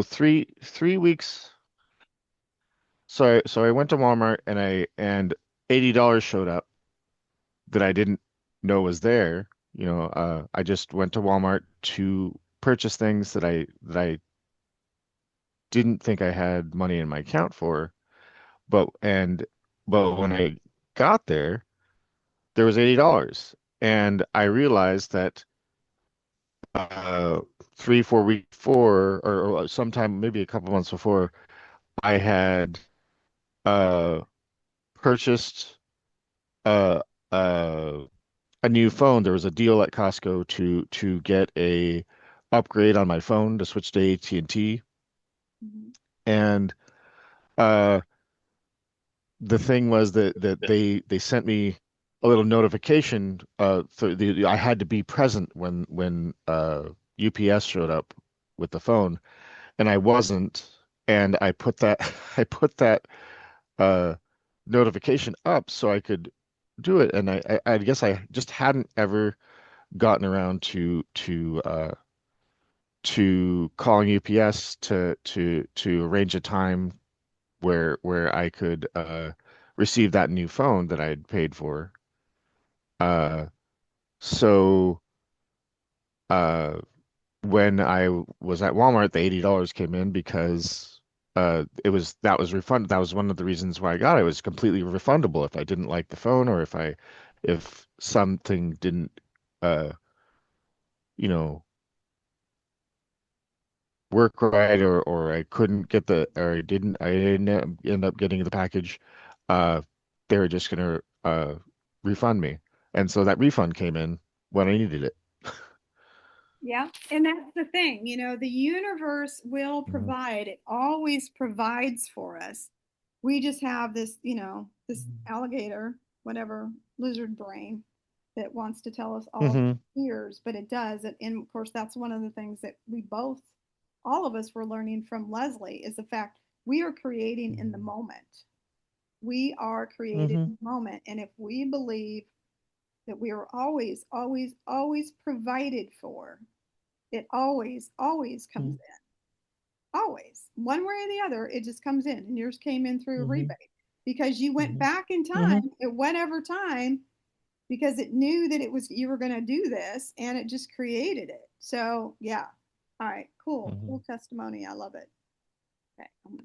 three weeks. So I went to Walmart and $80 showed up that I didn't know was there. I just went to Walmart to purchase things that I didn't think I had money in my account for. But and but when I got there was $80. And I realized that uh 3, 4 weeks before, or sometime maybe a couple months before, I had uh purchased uh uh a new phone. There was a deal at Costco to get a upgrade on my phone to switch to AT&T. And T. Mhm. And uh the thing was that they sent me a little notification I had to be present when UPS showed up with the phone, and I wasn't. And I put that I put that uh notification up so I could do it. And I guess I just hadn't ever gotten around to calling UPS to arrange a time where I could receive that new phone that I had paid for. Uh, so uh, when I was at Walmart, the $80 came in because that was refunded. That was one of the reasons why I got it. It was completely refundable if I didn't like the phone, or if something didn't uh you know work right, or I couldn't get I didn't end up getting the package. uh they were just gonna refund me. And so that refund came in when I needed it. Yeah. And that's the thing, the universe will Mhm. provide. It always provides for us. We just have this, this alligator, whatever, lizard brain that wants to tell us all Hmm. fears, but it does. And of course, that's one of the things that all of us were learning from Leslie is the fact we are creating in the moment. We are created Hmm. in the moment. And if we believe that we are always, always, always provided for, it always, always comes in. Always. One way or the other, it just comes in. And yours came in through a Hmm. rebate because you went Hmm. back in Hmm. time at whatever time because it knew that it was you were going to do this and it just created it. So, yeah. All right, cool. Hmm. Cool testimony. I love it. Okay.